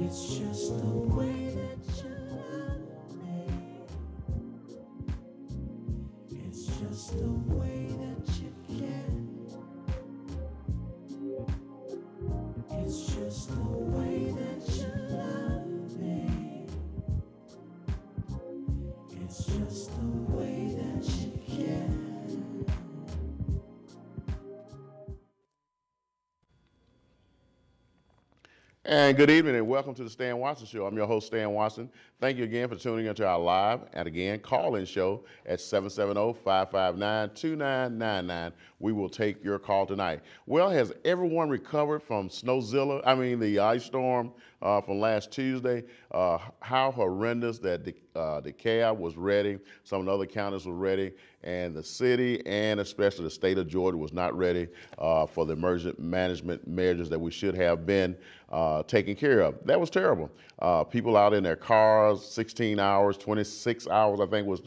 It's just the way that you love me. It's just the way that you care. It's just the way that you love me. It's just the way that you care. And good evening and welcome to the Stan Watson Show. I'm your host, Stan Watson. Thank you again for tuning into our live and again call-in show at 770-559-2999. We will take your call tonight. Well, has everyone recovered from the ice storm from last Tuesday? How horrendous that DeKalb was ready. Some of the other counties were ready. And the city and especially the state of Georgia was not ready for the emergent management measures that we should have been taken care of. That was terrible. People out in their cars, 16 hours, 26 hours, I think was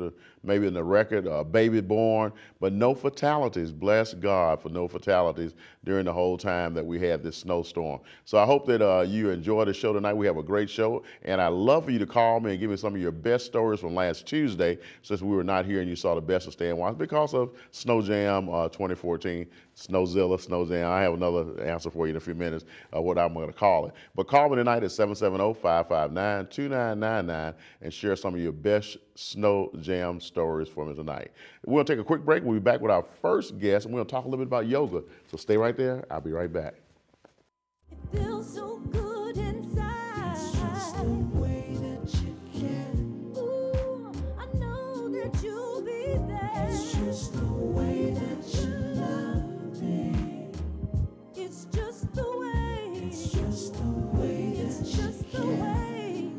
maybe in the record, baby born, but no fatalities. Bless God for no fatalities during the whole time that we had this snowstorm. So I hope that you enjoy the show tonight. We have a great show, and I'd love for you to call me and give me some of your best stories from last Tuesday, since we were not here and you saw the best of Stan Watson because of Snow Jam 2014, Snowzilla, Snow Jam. I have another answer for you in a few minutes, what I'm going to call it. But call me tonight at 770-559-2999 and share some of your best Snow Jam stories for me tonight. We're going to take a quick break. We'll be back with our first guest, and we're going to talk a little bit about yoga. So stay right there. I'll be right back. It feels so good inside. It's just the way that you care. Ooh, I know that you'll be there. It's just the way that you love me. It's just the way. It's just the way that it's just the way.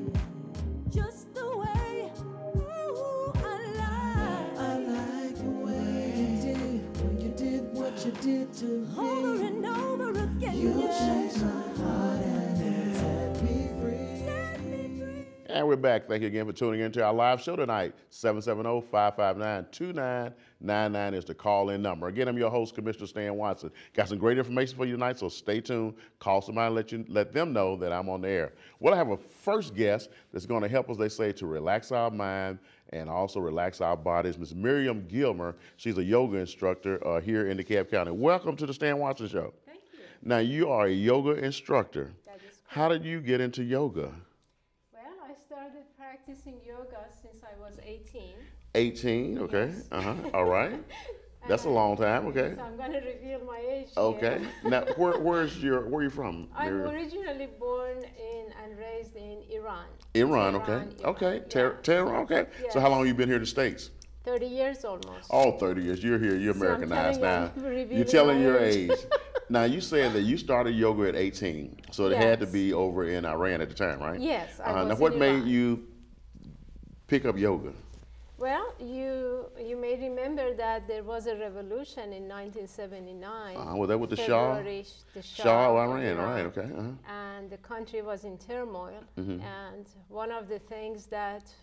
Just the way. Ooh, I like the way you did what you did to me. Over and over again. You changed my heart and set me free. Set me free. And we're back. Thank you again for tuning into our live show tonight. 770-559-2999 is the call-in number. Again, I'm your host, Commissioner Stan Watson. Got some great information for you tonight, so stay tuned. Call somebody and let them know that I'm on the air. Well, I have a first guest that's going to help us, they say, to relax our mind and also relax our bodies. Ms. Miriam Gilmer. She's a yoga instructor here in DeKalb County. Welcome to the Stan Watson Show. Thank you. Now, you are a yoga instructor. That is correct. How did you get into yoga? Well, I started practicing yoga since I was 18. 18, okay. Yes. All right. That's a long time, okay. So I'm going to reveal my age Okay. here. Now, where are you from? I'm Miriam? originally born in and raised in Iran. Iran, okay. Iran, Okay. yeah. Tehran, okay. Yes. So how long have you been here in the States? 30 years almost. Oh, 30 years. You're here. You're So I'm Americanized now. telling you, I'm You're telling revealing your my age. age. Now, you said that you started yoga at 18, so it had to Yes. be over in Iran at the time, right? Yes, I was Now, what in made Iran. you pick up yoga? Well, you may remember that there was a revolution in 1979. Was that with the Shah? February, the Shah of of Iran, right, okay. And the country was in turmoil. Mm-hmm. And one of the things that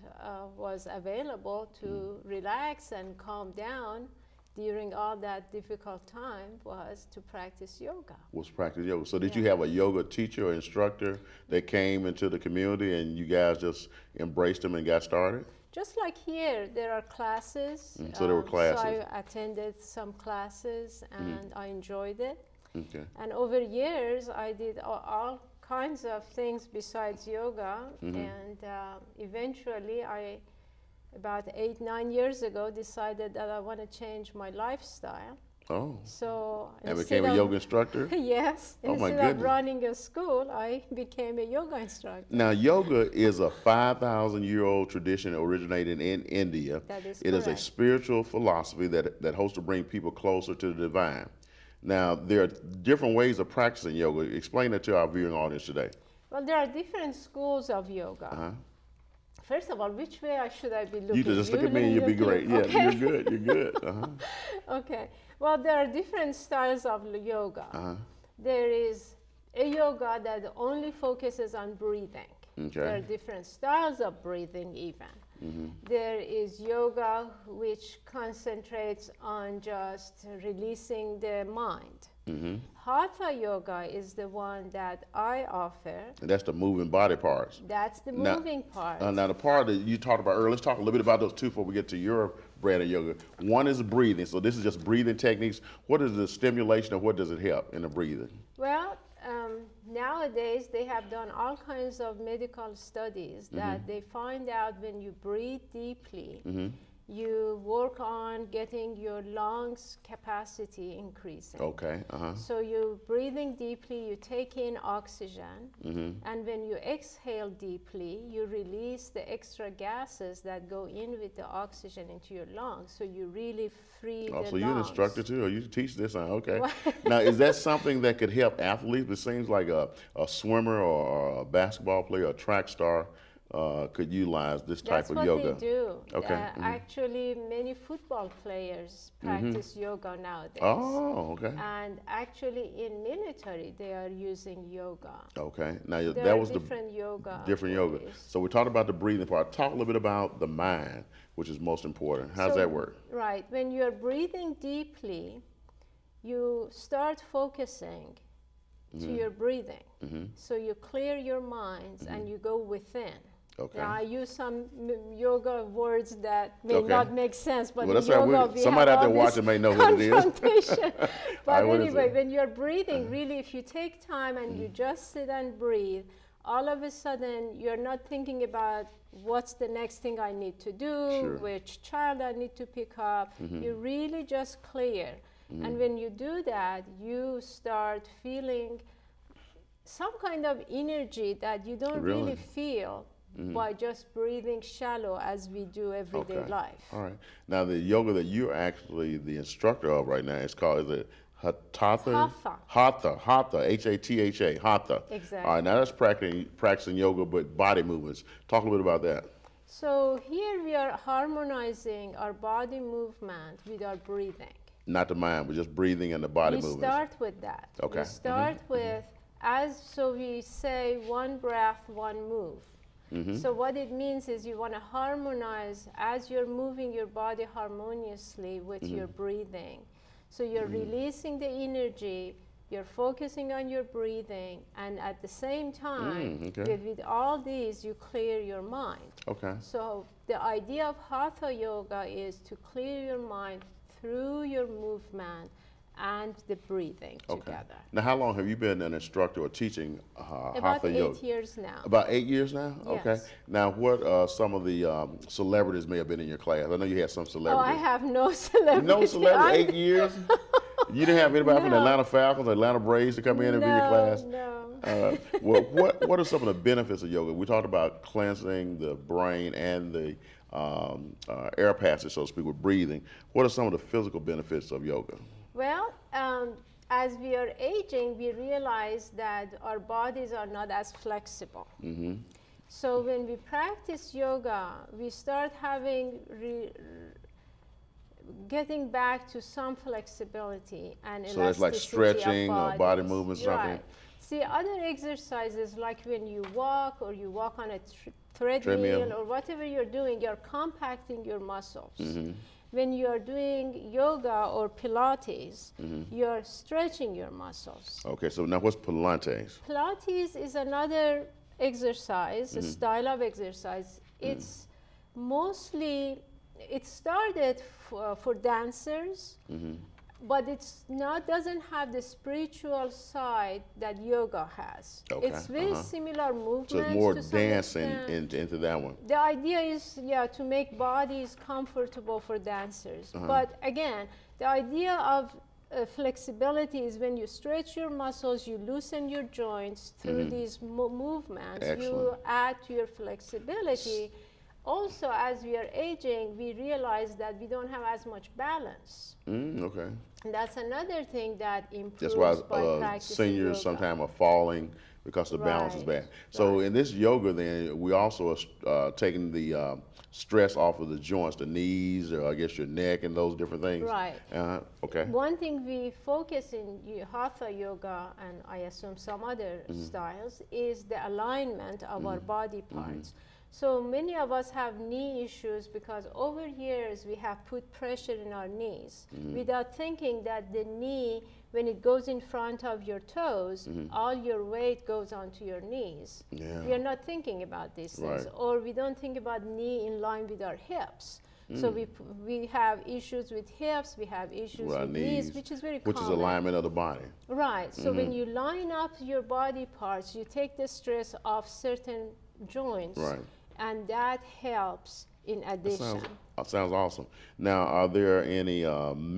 was available to relax and calm down during all that difficult time was to practice yoga. Was practice yoga. So did you Yeah. have a yoga teacher or instructor that came into the community and you guys just embraced them and got started? Just like here, there are classes. So there were classes. So I attended some classes and I enjoyed it. Okay. And over years, I did all kinds of things besides yoga. And eventually, about 8-9 years ago, decided that I want to change my lifestyle. Oh. So And instead became a of- yoga instructor? Yes. Oh, my Instead goodness. of running a school, I became a yoga instructor. Now, yoga is a 5,000-year-old tradition originated in India. That is It is a correct. spiritual philosophy that hopes to bring people closer to the divine. Now, there are different ways of practicing yoga. Explain that to our viewing audience today. Well, there are different schools of yoga. First of all, which way should I be looking? You just look at me and you'll be great. Yeah, Okay. you're good. You're good. Okay. Well, there are different styles of yoga. There is a yoga that only focuses on breathing. Okay. There are different styles of breathing even. There is yoga which concentrates on just releasing the mind. Hatha yoga is the one that I offer. And that's the moving body parts. That's the Now- moving part. Now, the part that you talked about earlier, let's talk a little bit about those two before we get to your brand of yoga. One is breathing. So this is just breathing techniques. What is the stimulation and what does it help in the breathing? Well, nowadays they have done all kinds of medical studies that they find out when you breathe deeply, you work on getting your lungs capacity increasing. Okay. So you're breathing deeply, you take in oxygen, and when you exhale deeply, you release the extra gases that go in with the oxygen into your lungs. So you really free Oh, the so you're an lungs. instructor too, or you teach this? Okay. Now, is that something that could help athletes? It seems like a swimmer or a basketball player, a track star could utilize this type That's of what yoga. they do. Okay. Actually, many football players practice yoga nowadays. Oh, okay. And actually, in military, they are using yoga. Okay. Now, There that are was different yoga. different yoga. ways. So we talked about the breathing part. Talk a little bit about the mind, which is most important. How does So, that work? Right. When you're breathing deeply, you start focusing to your breathing. So you clear your minds and you go within. Okay. Now, I use some yoga words that may Okay. not make sense, but Well, in that's right. yoga, we Somebody have out there all this watching may know what it is. confrontation. All But right, what is anyway, it? when you're breathing, really, if you take time and you just sit and breathe, all of a sudden, you're not thinking about what's the next thing I need to do, Sure. which child I need to pick up. You're really just clear. And when you do that, you start feeling some kind of energy that you don't Really? really feel by just breathing shallow as we do everyday Okay. life. All right. Now, the yoga that you're actually the instructor of right now is called, is it Hatha? Hatha, H-A-T-H-A, Hatha. Exactly. All right, now that's practicing yoga, but body movements. Talk a little bit about that. So here we are harmonizing our body movement with our breathing. Not the mind, but just breathing and the body We movements. start with that. Okay. We start with, so we say one breath, one move. So what it means is you want to harmonize as you're moving your body harmoniously with your breathing. So you're releasing the energy, you're focusing on your breathing, and at the same time, okay. with all these, you clear your mind. Okay. So the idea of Hatha yoga is to clear your mind through your movement and the breathing Okay. together. Now, how long have you been an instructor or teaching About Hatha 8 yoga? years now. About 8 years now? Okay. Yes. Now, what some of the celebrities may have been in your class? I know you had some Oh, celebrities. I have no celebrity. No celebrity, I'm- 8 years? You didn't have anybody from the No. Atlanta Falcons, Atlanta Braves to come in and be in your class? No. Well, what are some of the benefits of yoga? We talked about cleansing the brain and the air passage, so to speak, with breathing. What are some of the physical benefits of yoga? Well, as we are aging, we realize that our bodies are not as flexible. So when we practice yoga, we start having getting back to some flexibility and So that's like elasticity stretching of or body bodies. movement, something? Right. See, other exercises like when you walk or you walk on a treadmill Treadmill. or whatever you're doing, you're compacting your muscles. Mm-hmm. When you're doing yoga or Pilates, you're stretching your muscles. Okay, so now what's Pilates? Pilates is another exercise, a style of exercise. It's mostly, it started for dancers, but it's not, doesn't have the spiritual side that yoga has. Okay, It's very similar movements. So it's more to some dancing extent. into that one. The idea is, to make bodies comfortable for dancers. But again, the idea of flexibility is when you stretch your muscles, you loosen your joints through these movements, you Excellent. add to your flexibility. Also, as we are aging, we realize that we don't have as much balance. Okay. And that's another thing that improves That's why by practicing seniors yoga. sometimes are falling because the balance is Right, bad. So in this yoga, then we also are taking the stress off of the joints, the knees, or I guess your neck, and those different things. Right. Okay. One thing we focus in Hatha yoga, and I assume some other styles, is the alignment of our body parts. So many of us have knee issues because over years we have put pressure in our knees without thinking that the knee, when it goes in front of your toes, all your weight goes onto your knees. Yeah. We are not thinking about these things, Right. or we don't think about knee in line with our hips. So we have issues with hips, we have issues With our with knees, knees, which is very which is common. alignment of the body. Right. So when you line up your body parts, you take the stress off certain joints, Right. and that helps in addition. Sounds awesome. Now, are there any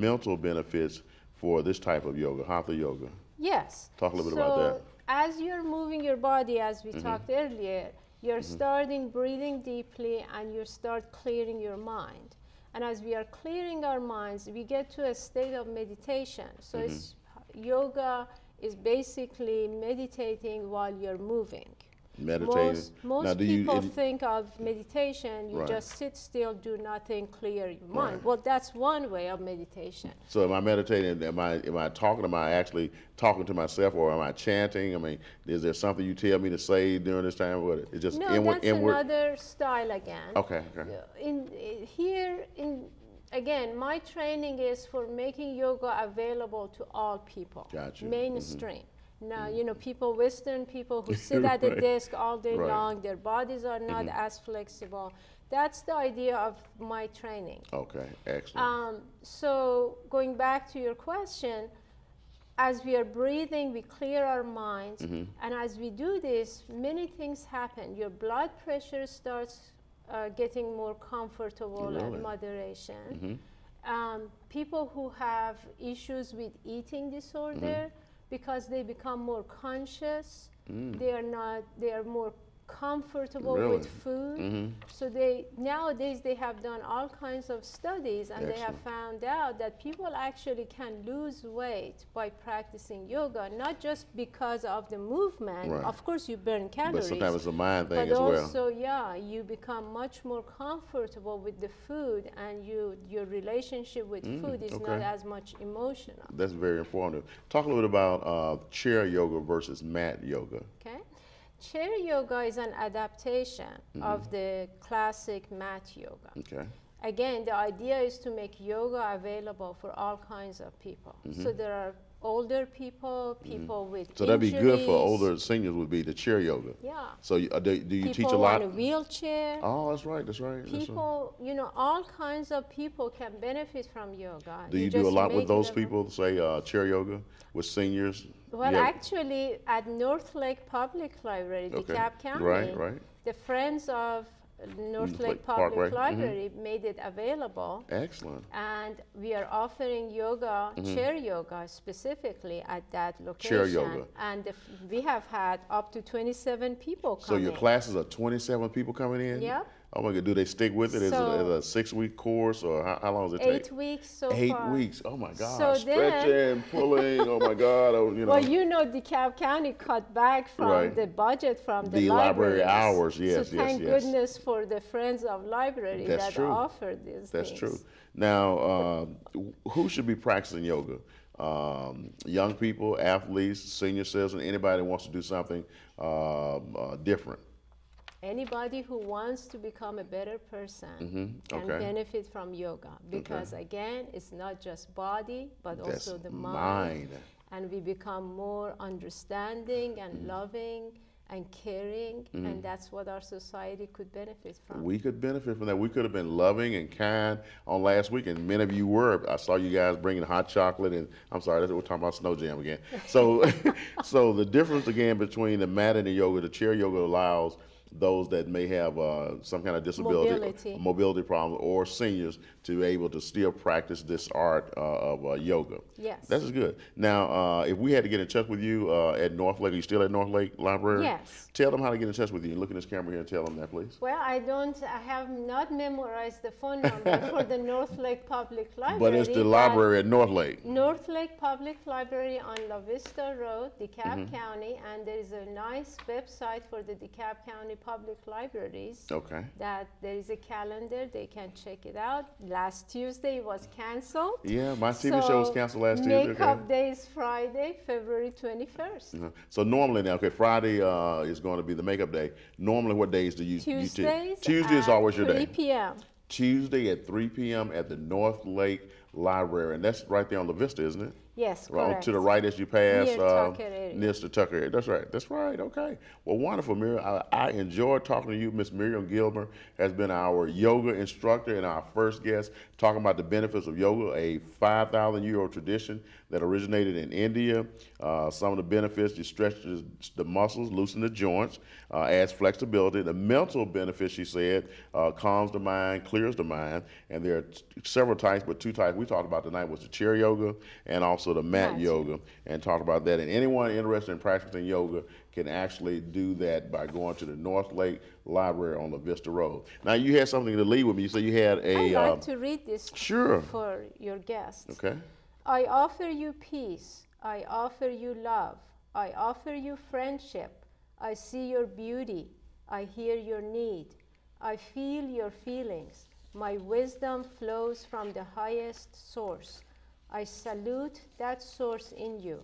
mental benefits for this type of yoga, Hatha yoga? Yes. Talk a little bit about that. So as you're moving your body, as we talked earlier, you're starting breathing deeply and you start clearing your mind. And as we are clearing our minds, we get to a state of meditation. So it's, yoga is basically meditating while you're moving. Meditating. Most Now, do you- people and- think of meditation, you Right. just sit still, do nothing, clear your mind. Right. Well, that's one way of meditation. So am I meditating? Am I talking? Am I actually talking to myself, or am I chanting? I mean, is there something you tell me to say during this time? What it's just No, inward, that's inward. another style again. Okay. Okay. Again, my training is for making yoga available to all people. Gotcha. Mainstream. Now, you know, Western people who sit at the Right. desk all day Right. long, their bodies are not as flexible. That's the idea of my training. Okay. Excellent. So going back to your question, as we are breathing, we clear our minds. And as we do this, many things happen. Your blood pressure starts getting more comfortable Really? and moderation. People who have issues with eating disorder, because they become more conscious, they are more comfortable Really? with food. So nowadays they have done all kinds of studies, and they have found out that people actually can lose weight by practicing yoga, not just because of the movement. Right. Of course, you burn But calories. sometimes it's a mind thing But as well. also, you become much more comfortable with the food, and your relationship with food is not okay. as much emotional. That's very informative. Talk a little bit about chair yoga versus mat yoga. Okay, chair yoga is an adaptation of the classic mat yoga. Okay. Again, the idea is to make yoga available for all kinds of people. So there are older people, people with So that'd be good for injuries. older seniors. Would be the chair yoga. Yeah. So do you People teach a lot? on a wheelchair. Oh, that's right. That's right. That's right. People, you know, all kinds of people can benefit from yoga. Do you do a just lot with make it those avail- people? Say chair yoga with seniors. Well, Yeah. actually, at North Lake Public Library, Okay. DeKalb County, Right. the Friends of North Lake Parkway, Public Library made it available. Excellent. And we are offering yoga, chair yoga specifically at that location. Chair yoga. And we have had up to 27 people So come your in. classes are 27 people coming in? Yeah. Oh my God, do they stick with it? Is So- it a 6-week course, or how long does it take? 8 weeks so 8 far. weeks. Oh my God. So Stretching, pulling. Oh my God. Oh, you know. Well, you know, DeKalb County cut back from Right. the budget from the The library libraries. hours, yes, So yes, thank yes. goodness for the Friends of Library That's that true. offer these That's things. true. Now, who should be practicing yoga? Young people, athletes, senior citizens, anybody that wants to do something different. Anybody who wants to become a better person can Okay. benefit from yoga, because again, it's not just body, but That's also the mind. And we become more understanding and loving and caring, and that's what our society could benefit from. We could benefit from that. We could have been loving and kind on last week, and many of you were. I saw you guys bringing hot chocolate, and I'm sorry, we're talking about Snow Jam again. So, so the difference again between the mat and the yoga, the chair yoga allows those that may have some kind of disability, mobility problem, or seniors to be able to still practice this art of yoga. Yes. This is good. Now, if we had to get in touch with you at North Lake, are you still at North Lake Library? Yes. Tell them how to get in touch with you. Look at this camera here and tell them that, please. Well, I have not memorized the phone number for the North Lake Public Library. But it's the library at North Lake. North Lake Public Library on La Vista Road, DeKalb County, and there is a nice website for the DeKalb County Public Libraries. Okay. That there is a calendar, they can check it out. Last Tuesday it was canceled. Yeah, my TV show was canceled last Tuesday. Makeup Day is Friday, February 21st. So normally now, okay, Friday is going to be the makeup day. Normally, what days do you Tuesdays. Tuesday is always your day. 3 p.m. Tuesday at 3 p.m. at the North Lake Library, and that's right there on La Vista, isn't it? Yes, Well, correct. to the right as you pass Near Tucker area. near the Tucker area. That's right. That's right. Okay. Well, wonderful, Miriam. I enjoyed talking to you. Miss Miriam Gilmer has been our yoga instructor and our first guest talking about the benefits of yoga, a 5,000-year-old tradition that originated in India. Some of the benefits: you stretch the muscles, loosen the joints, adds flexibility. The mental benefits, she said, calms the mind, clears the mind. And there are several types, but two types we talked about tonight was the chair yoga and also the mat yoga, and talked about that. And anyone interested in practicing yoga can actually do that by going to the North Lake Library on La Vista Road. Now, you had something to lead with me. You said you had a... I'd like to read this Sure. for your guests. Okay. I offer you peace. I offer you love. I offer you friendship. I see your beauty. I hear your need. I feel your feelings. My wisdom flows from the highest source. I salute that source in you.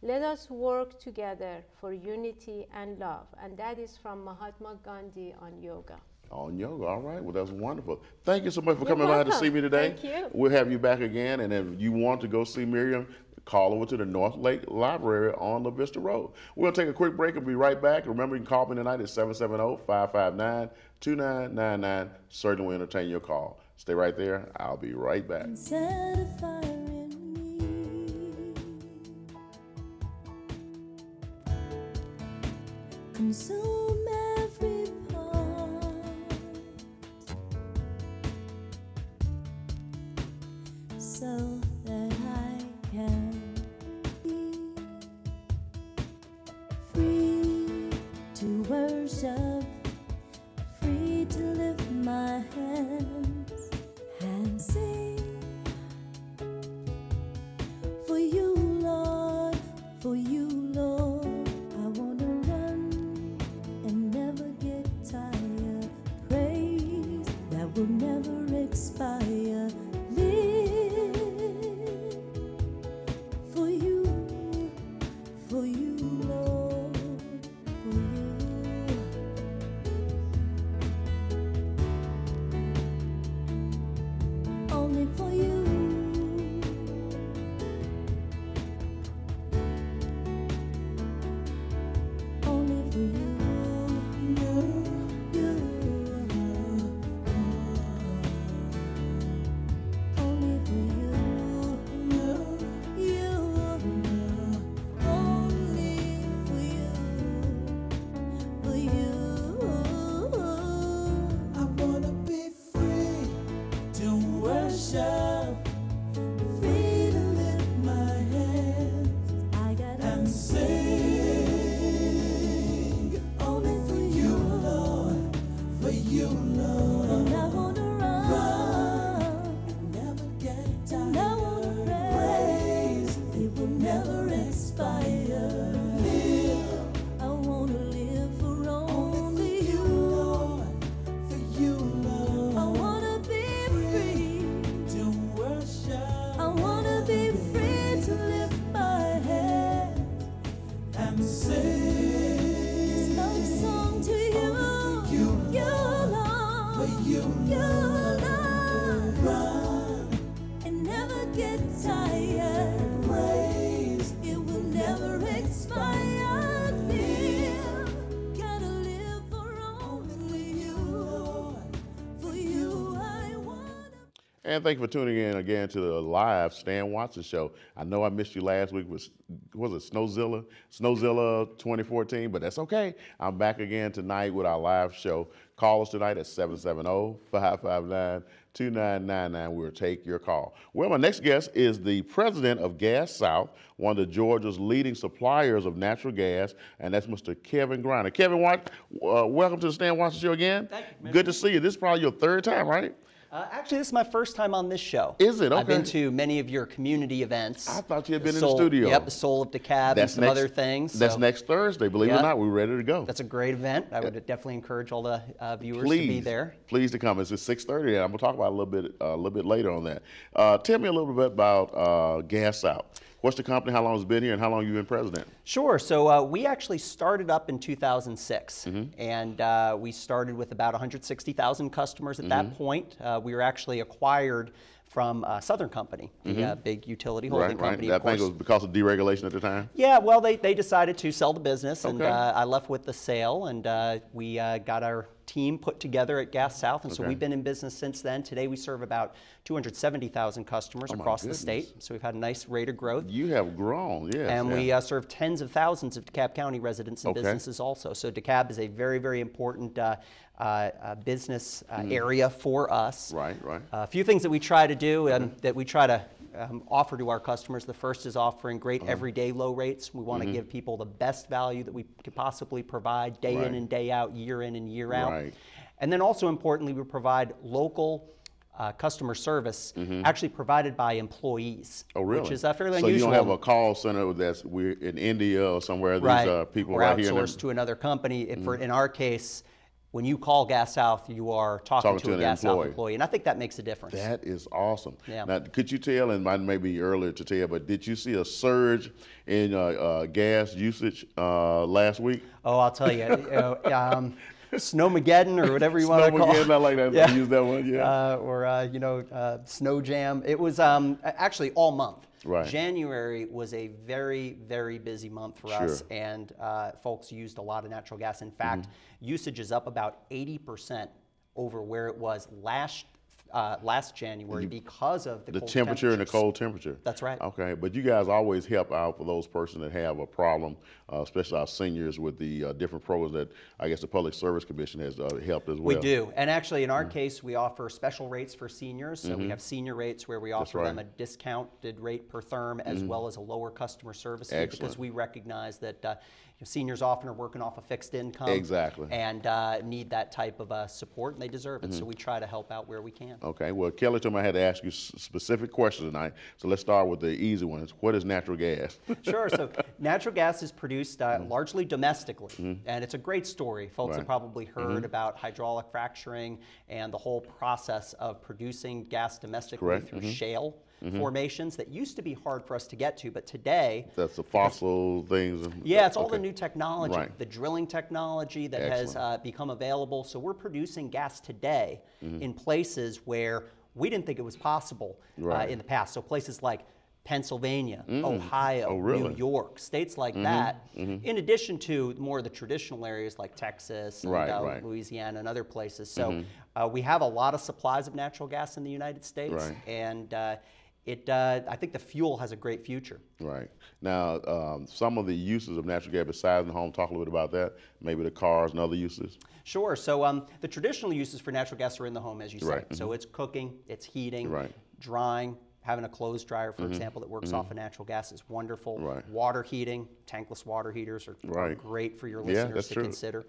Let us work together for unity and love. And that is from Mahatma Gandhi on yoga. On yoga, all right. Well, that's wonderful. Thank you so much for You're coming by to welcome. see me today. Thank you. We'll have you back again, and if you want to go see Miriam, call over to the North Lake Library on La Vista Road. We'll take a quick break and be right back. Remember, you can call me tonight at 770-559-2999. Certainly will entertain your call. Stay right there. I'll be right back. Set a fire in me. Consume every part, so that I can be free to worship, free to lift my hands and sing for you, Lord, for you, Lord. I wanna run and never get tired. Praise that will never expire. Live for you, Lord, for you. Only for you. Only for you. Only for you. Only for you. For you. I wanna be free to worship, free to lift my hands I got and sing. Only for you, Lord, for you, Lord. and I wanna run. Never get And I tired. wanna Praise it will never expire. I wanna live for only you. Lord, for you, Lord. I wanna be free. To worship I wanna be free to lift my head. and sing. This love song to you, you, Lord, For you, Lord. run. And never get tired. Praise It will never expire. Live, gotta live for only you. For you, I wanna. And thank you for tuning in again to the live Stan Watson Show. I know I missed you last week was it Snowzilla 2014, but that's okay. I'm back again tonight with our live show. Call us tonight at 770-559-2999. We'll take your call. Well, my next guest is the president of Gas South, one of Georgia's leading suppliers of natural gas, and that's Mr. Kevin Griner. Kevin, welcome to the Stan Watson Show again. Thank you, Mr. Good to see you. This is probably your third time, right? Actually, this is my first time on this show. Is it? I've been Okay. to many of your community events. I thought you had been in the Soul- studio. Yep, the Soul of DeKalb and some other things. That's so next Thursday. Believe it or Yeah. not, we're ready to go. That's a great event. I would definitely encourage all the viewers Please, to be there. please to come. It's at 6:30, and I'm gonna talk about it a little bit later on that. Tell me a little bit about Gas South. What's the company? How long has it been here, and how long have you been president? Sure. So we actually started up in 2006, and we started with about 160,000 customers at that point. We were actually acquired from Southern Company, the big utility holding company. Right. I think it was because of deregulation at the time. Yeah, well, they decided to sell the business, and I left with the sale, and we got our team put together at Gas South, and so we've been in business since then. Today we serve about 270,000 customers across the state, so we've had a nice rate of growth. You have grown, yes. And we serve tens of thousands of DeKalb County residents and businesses also. So DeKalb is a very, very important business area for us. Right. A few things that we try to do and that we try to offer to our customers. The first is offering great everyday low rates. We want to give people the best value that we could possibly provide day in and day out, year in and year out. Right. And then also importantly, we provide local customer service actually provided by employees. Oh, really? Which is fairly unusual. So you don't have a call center that's in India or somewhere. These people right here. Or outsourced to another company. In our case, when you call Gas South, you are talking to a Gas South employee, and I think that makes a difference. That is awesome. Yeah. Now, could you tell, and mine may be earlier to tell, but did you see a surge in gas usage last week? Oh, I'll tell you. Snowmageddon or whatever you want to call it. Snowmageddon, I like that. Yeah. Use that one, yeah. Or Snow Jam. It was actually all month. Right. January was a very, very busy month for us, and folks used a lot of natural gas. In fact, usage is up about 80% over where it was last January because of the cold temperature and the cold temperature. That's right. Okay, but you guys always help out for those persons that have a problem, especially our seniors with the different programs that I guess the Public Service Commission has helped as well. We do, and actually in our case we offer special rates for seniors. So we have senior rates where we offer them a discounted rate per therm as well as a lower customer service fee because we recognize that seniors often are working off a fixed income and need that type of support, and they deserve it. So we try to help out where we can. Okay, well, Kelly told me I had to ask you specific questions tonight, so let's start with the easy ones. What is natural gas? Sure, so natural gas is produced largely domestically, and it's a great story. Folks have probably heard about hydraulic fracturing and the whole process of producing gas domestically through shale formations that used to be hard for us to get to, but today... That's the fossil things? Yeah, it's all the new technology, the drilling technology that has become available. So we're producing gas today in places where we didn't think it was possible in the past. So places like Pennsylvania, Ohio, New York, states like that, in addition to more of the traditional areas like Texas and Louisiana and other places. So we have a lot of supplies of natural gas in the United States, and I think the fuel has a great future. Right. Now, some of the uses of natural gas besides the home, talk a little bit about that, maybe the cars and other uses. Sure. So the traditional uses for natural gas are in the home, as you said. So it's cooking, it's heating, drying. Having a clothes dryer, for example, that works off of natural gas is wonderful. Water heating, tankless water heaters are great for your listeners to consider.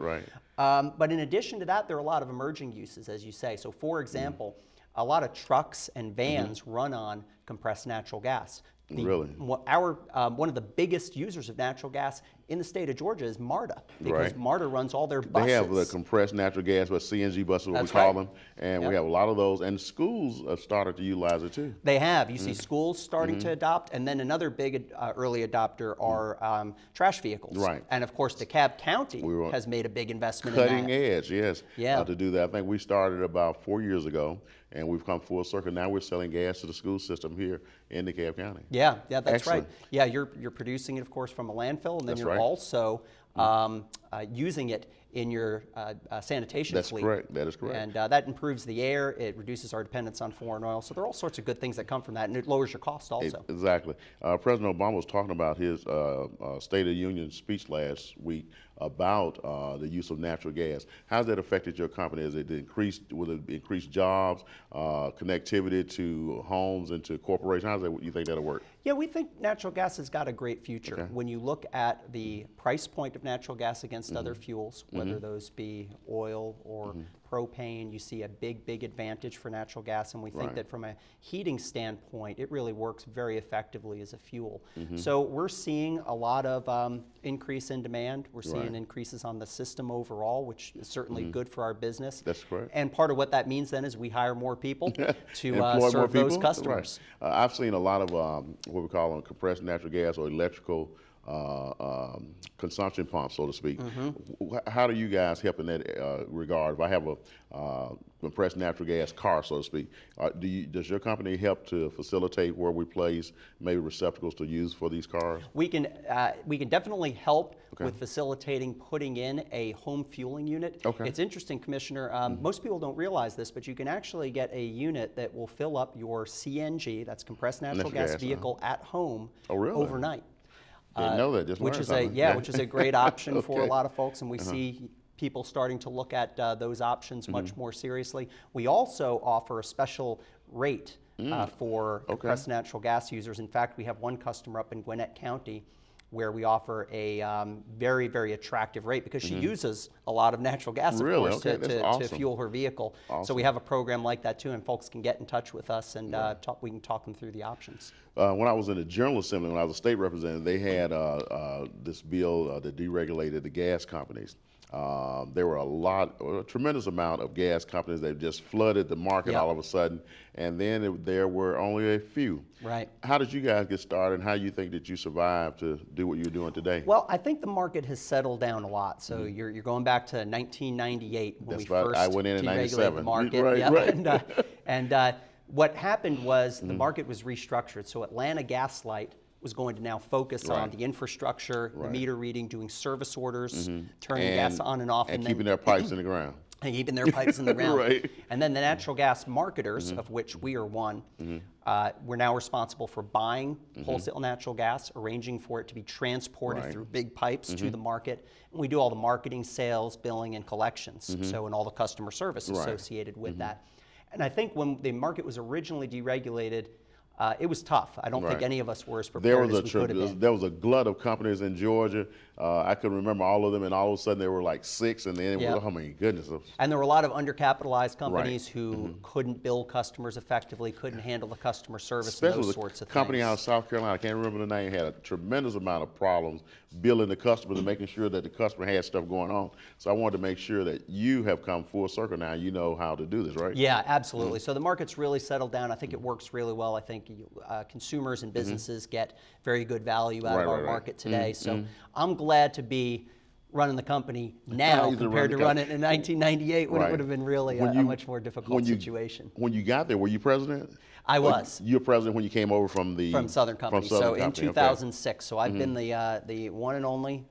But in addition to that, there are a lot of emerging uses, as you say. So for example, a lot of trucks and vans run on compressed natural gas. One of the biggest users of natural gas in the state of Georgia is MARTA, because MARTA runs all their buses. They have the compressed natural gas, but CNG buses, what we call them, and we have a lot of those, and schools have started to utilize it too. They have. You see schools starting to adopt, and then another big early adopter are trash vehicles. And of course, DeKalb County has made a big investment in that. Cutting edge, yes, to do that. I think we started about 4 years ago, and we've come full circle. Now we're selling gas to the school system here in DeKalb County. Yeah, that's right. Yeah, you're producing it, of course, from a landfill, and then you're also using it in your sanitation fleet. That is correct. And that improves the air, it reduces our dependence on foreign oil, so there are all sorts of good things that come from that, and it lowers your cost also. Exactly. President Obama was talking about his State of the Union speech last week about the use of natural gas. How's that affected your company? Will it increase jobs, connectivity to homes and to corporations? How do you think that'll work? Yeah, we think natural gas has got a great future. When you look at the price point of natural gas against against other fuels, whether those be oil or propane. You see a big advantage for natural gas, and we think that from a heating standpoint, it really works very effectively as a fuel. So we're seeing a lot of increase in demand. We're seeing increases on the system overall, which is certainly good for our business. That's correct. And part of what that means then is we hire more people to serve those customers. I've seen a lot of what we call them compressed natural gas or electrical consumption pumps, so to speak. How do you guys help in that regard? If I have a compressed natural gas car, so to speak, does your company help to facilitate where we place maybe receptacles to use for these cars? We can definitely help with facilitating putting in a home fueling unit. It's interesting, Commissioner, most people don't realize this, but you can actually get a unit that will fill up your CNG, that's compressed natural gas vehicle, at home overnight. Didn't know that. Just which is a great option for a lot of folks, and we see people starting to look at those options much more seriously. We also offer a special rate for compressed natural gas users. In fact, we have one customer up in Gwinnett County where we offer a very attractive rate because she uses a lot of natural gas, of course, to fuel her vehicle. So we have a program like that too, and folks can get in touch with us, and we can talk them through the options. When I was in the General Assembly, when I was a state representative, they had this bill that deregulated the gas companies. There were a tremendous amount of gas companies that just flooded the market all of a sudden, and then there were only a few. Right. How did you guys get started, and how do you think that you survived to do what you're doing today? Well, I think the market has settled down a lot. So you're going back to 1998 when we first deregulated the market. What happened was the market was restructured. So Atlanta Gas Light was going to now focus on the infrastructure, the meter reading, doing service orders, turning gas on and off. And keeping their pipes in the ground. And keeping their pipes in the ground. And then the natural gas marketers, of which we are one, we're now responsible for buying wholesale natural gas, arranging for it to be transported through big pipes to the market. And we do all the marketing, sales, billing, and collections, so and all the customer service associated with that. And I think when the market was originally deregulated, it was tough. I don't think any of us were as prepared as we could have been. There was a glut of companies in Georgia. I could remember all of them, and all of a sudden there were like 6, and then oh my goodness. And there were a lot of undercapitalized companies who couldn't bill customers effectively, couldn't handle the customer service, and those sorts of things. Company out of South Carolina, I can't remember the name, had a tremendous amount of problems billing the customers and making sure that the customer had stuff going on. So I wanted to make sure that you have come full circle now. You know how to do this, right? Yeah, absolutely. So the market's really settled down. I think it works really well. I think consumers and businesses get very good value out of our market today. So I'm glad to be running the company now compared to running it in 1998 when it would have been really a much more difficult situation. When you got there, were you president? I was. You were president when you came over from Southern Company. So in 2006. So I've been the one and only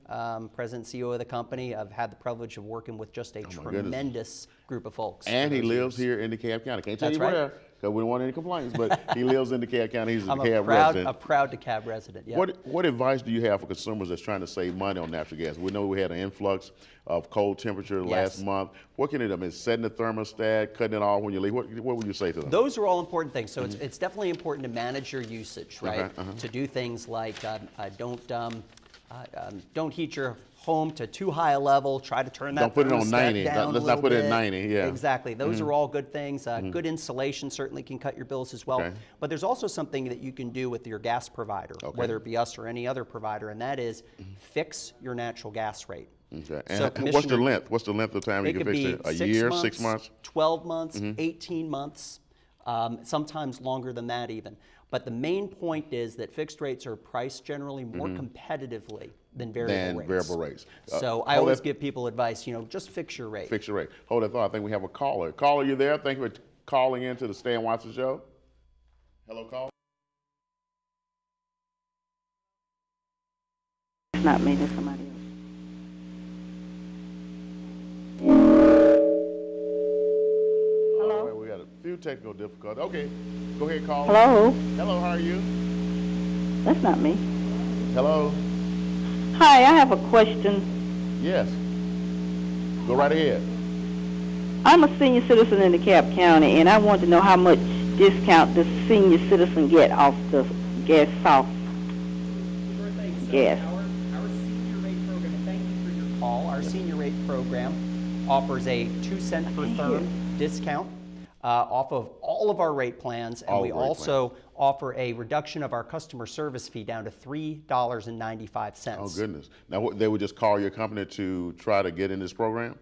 president and CEO of the company. I've had the privilege of working with just a tremendous group of folks. And he lives here in DeKalb County. Can't tell you where, because we don't want any complaints, but he lives in DeKalb County. He's a DeKalb resident. I'm a proud DeKalb resident, yeah. What advice do you have for consumers that's trying to save money on natural gas? We know we had an influx of cold temperature last month. What can it do? I mean, setting the thermostat, cutting it off when you leave. What would you say to them? Those are all important things. So it's definitely important to manage your usage, right? To do things like don't heat your home to too high a level. Try to turn that. Don't put it on 90. Let's not put it at 90. Yeah. Exactly. Those are all good things. Good insulation certainly can cut your bills as well. But there's also something that you can do with your gas provider, whether it be us or any other provider, and that is fix your natural gas rate. Okay. And so what's the length? What's the length of time you can fix it? A year, 6 months, 12 months, 18 months, sometimes longer than that even. But the main point is that fixed rates are priced generally more competitively than variable rates. So I always give people advice, just fix your rate. Fix your rate. Hold that thought. I think we have a caller. Caller, you there? Thank you for calling in to the Stay and Watch the Show. Hello, caller. It's not me, it's somebody else. Hello? We got a few technical difficulties. Okay, go ahead, caller. Hello? Hello, how are you? That's not me. Hello? Hi, I have a question. Yes. Go right ahead. I'm a senior citizen in DeKalb County, and I want to know how much discount does a senior citizen get off the gas south gas. Our senior rate program, thank you for your call. Our senior rate program offers a 2 cent per therm discount off of all of our rate plans, and we also offer a reduction of our customer service fee down to $3.95. Oh, goodness. Now, they would just call your company to try to get in this program?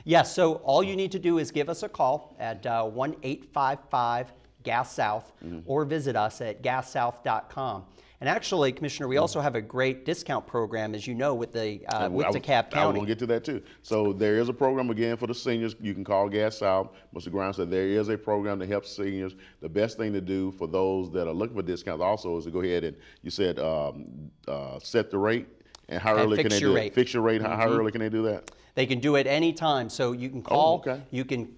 Yes, so all you need to do is give us a call at 1-855-GAS-SOUTH or visit us at gassouth.com. And actually, Commissioner, we also have a great discount program, as you know, with the DeKalb County. I will get to that too. So there is a program again for the seniors. You can call Gas South. Mr. Grimes said there is a program to help seniors. The best thing to do for those that are looking for discounts also is to go ahead and, you said, set the rate. And how early can they do it? Fix your rate. How early can they do that? They can do it any time. So you can call. Oh, okay. You can,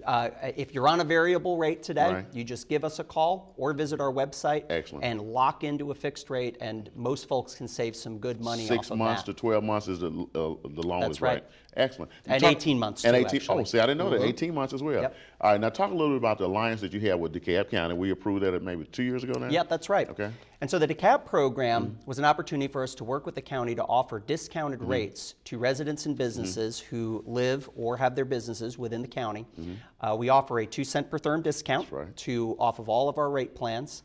if you're on a variable rate today, you just give us a call or visit our website. Excellent. And lock into a fixed rate. And most folks can save some good money off of that. 6 months to 12 months is the longest. That's right. Excellent. And 18 months too, actually. Oh, see, I didn't know that. 18 months as well. Yep. All right, now talk a little bit about the alliance that you have with DeKalb County. We approved that maybe 2 years ago now? Yep, that's right. Okay. And so the DeKalb program was an opportunity for us to work with the county to offer discounted rates to residents and businesses who live or have their businesses within the county. We offer a 2 cent per therm discount off of all of our rate plans.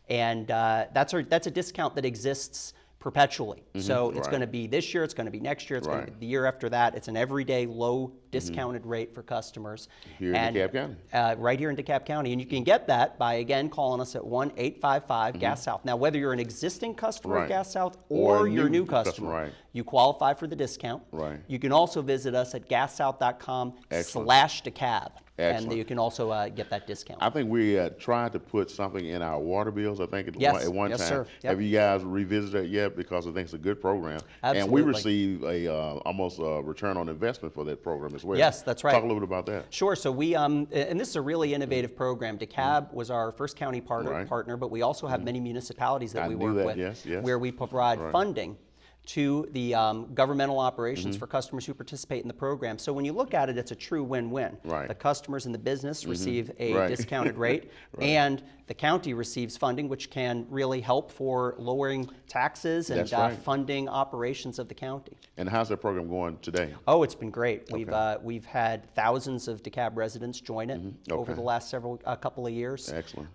And that's a discount that exists perpetually. So it's going to be this year, it's going to be next year, it's going to be the year after that. It's an everyday low discounted rate for customers. Here in DeKalb County. Right here in DeKalb County. And you can get that by, again, calling us at 1-855-GAS-SOUTH. Now, whether you're an existing customer of Gas South or you're a new customer, you qualify for the discount. You can also visit us at gassouth.com/DeKalb. And you can also get that discount. I think we tried to put something in our water bills, I think, at one time. Sir. Yep. Have you guys revisited it yet? Because I think it's a good program. Absolutely. And we receive almost a return on investment for that program as well. Yes, that's right. Talk a little bit about that. Sure. So we, and this is a really innovative program. DeKalb was our first county partner, but we also have many municipalities that we work with where we provide funding to the governmental operations for customers who participate in the program. So when you look at it, it's a true win-win. The customers in the business receive a discounted rate, and the county receives funding, which can really help for lowering taxes and funding operations of the county. And how's that program going today? Oh, it's been great. We've had thousands of DeKalb residents join it over the last couple of years. Excellent.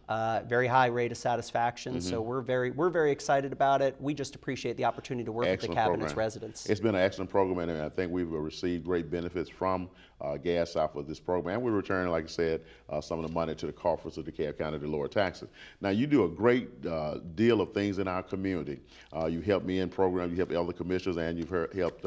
Very high rate of satisfaction. So we're very excited about it. We just appreciate the opportunity to work with DeKalb and its residents. It's been an excellent program, and I think we've received great benefits from Gas South with this program. We're returning, like I said, some of the money to the coffers of DeKalb County to lower taxes. Now, you do a great deal of things in our community. You help me in programs, you help other commissioners, and you've helped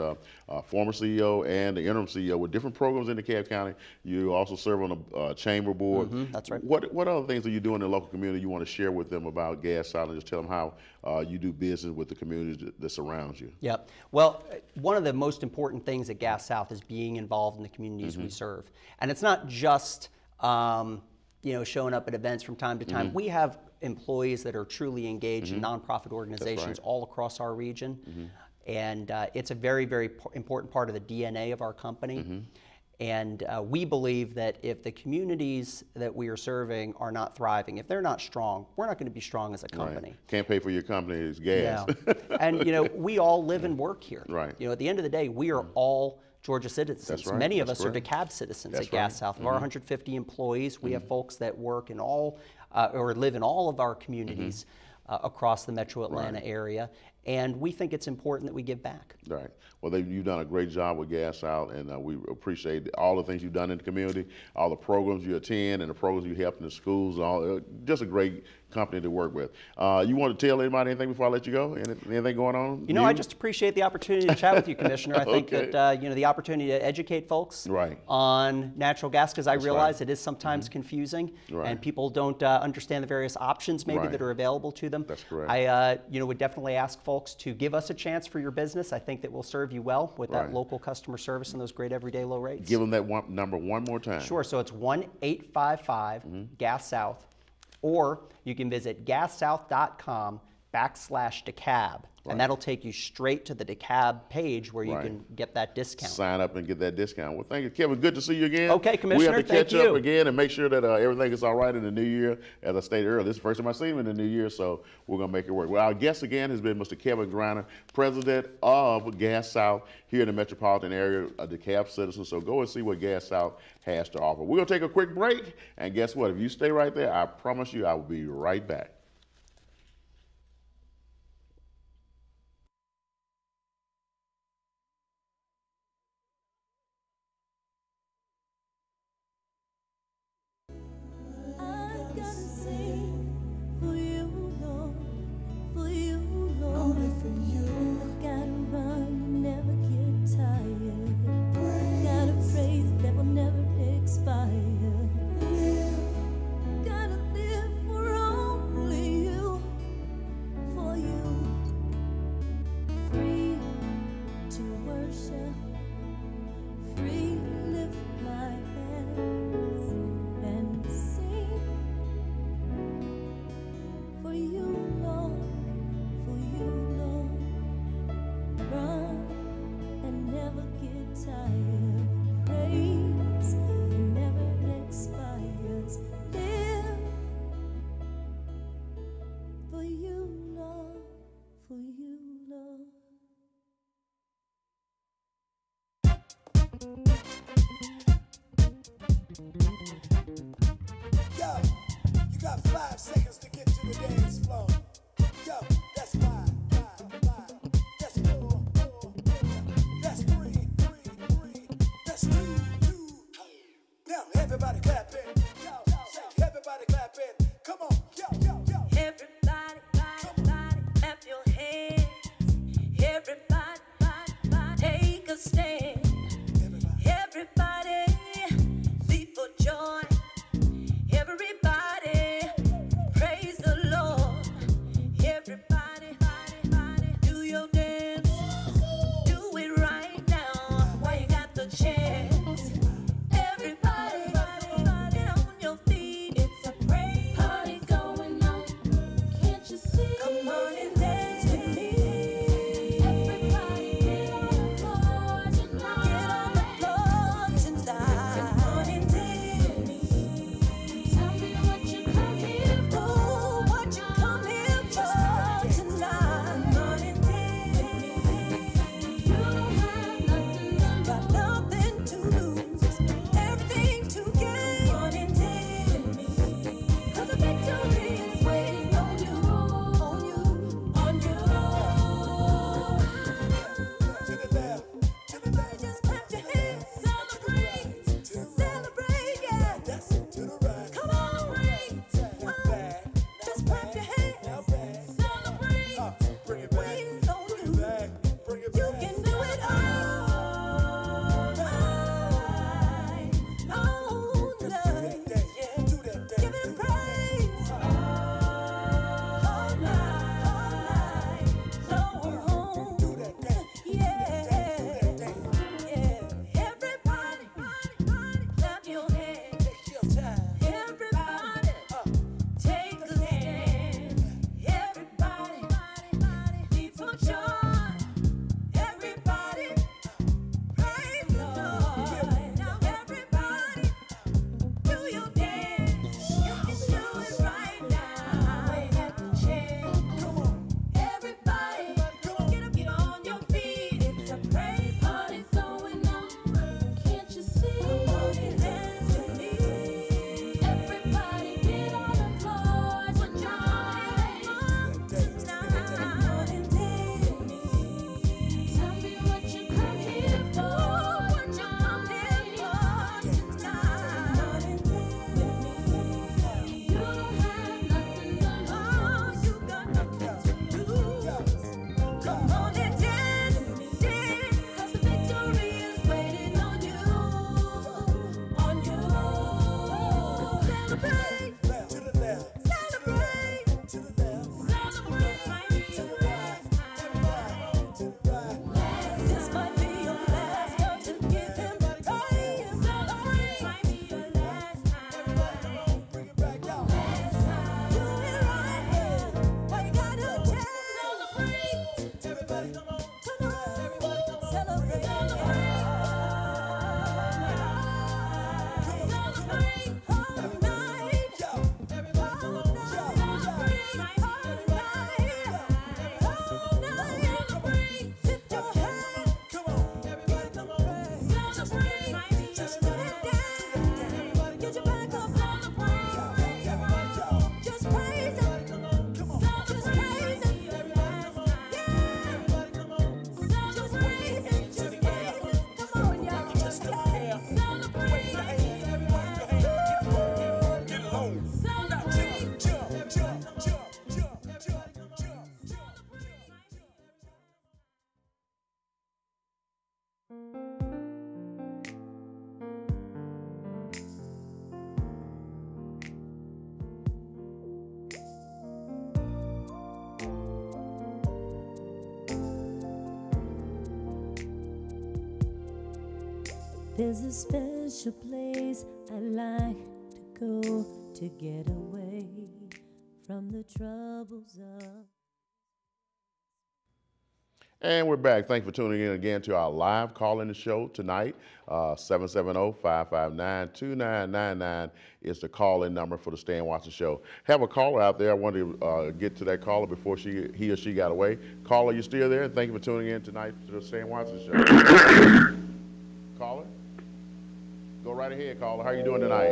former CEO and the interim CEO with different programs in DeKalb County. You also serve on a chamber board. That's right. What other things are you doing in the local community you want to share with them about Gas South, and just tell them how you do business with the community that surrounds you? Yep. Well, one of the most important things at Gas South is being involved in the communities we serve. And it's not just showing up at events from time to time. We have employees that are truly engaged in nonprofit organizations all across our region. And it's a very important part of the DNA of our company. And we believe that if the communities that we are serving are not thriving, if they're not strong, we're not going to be strong as a company. Can't pay for your company's gas. And we all live and work here. At the end of the day, we are all Georgia citizens. Many of us are DeKalb citizens at Gas South. Of our 150 employees, we have folks that work in all or live in all of our communities across the metro Atlanta area. And we think it's important that we give back. Right. Well, you've done a great job with Gas South, and we appreciate all the things you've done in the community, all the programs you attend, and the programs you help in the schools. Just a great company to work with. You want to tell anybody anything before I let you go? Anything going on? I just appreciate the opportunity to chat with you, Commissioner. I think that the opportunity to educate folks on natural gas, because I realize it is sometimes confusing, and people don't understand the various options maybe that are available to them. That's correct. I would definitely ask folks to give us a chance for your business. I think that will serve you well with that local customer service and those great everyday low rates. Give them that number one more time. Sure. So it's 1-855-GAS-SOUTH, or you can visit gassouth.com/DeKalb. /DeKalb. And that'll take you straight to the DeKalb page where you can get that discount. Sign up and get that discount. Well, thank you, Kevin. Good to see you again. Okay, Commissioner, we have to catch up again and make sure that everything is all right in the new year. As I stated earlier, this is the first time I've seen him in the new year, so we're going to make it work. Well, our guest again has been Mr. Kevin Greiner, president of Gas South here in the metropolitan area, a DeKalb citizen. So go and see what Gas South has to offer. We're going to take a quick break, and guess what? If you stay right there, I promise you I will be right back. Yo, you got 5 seconds to get to the dance floor. Yo, that's 5, 5, that's 4, that's 3, that's 2. Now everybody clap it. Everybody clap it. Come on, yo. Everybody, clap your hands. Everybody, take a stand. Everybody, leap for joy. Everybody, praise the Lord. Everybody, do your dance. Do it right now while you got the chance. Everybody, get on your feet. It's a praise party going on. Can't you see? Come on and dance with me. Everybody, get on the floor tonight. Get on the floor tonight. There's a special place I like to go to get away from the troubles of. And we're back. Thanks for tuning in again to our live call-in show tonight. 770-559-2999 is the call-in number for the Stan Watson Show. Have a caller out there. I wanted to get to that caller before he or she got away. Caller, you still there? Thank you for tuning in tonight to the Stan Watson Show. Caller? Go right ahead, caller. How are you doing tonight?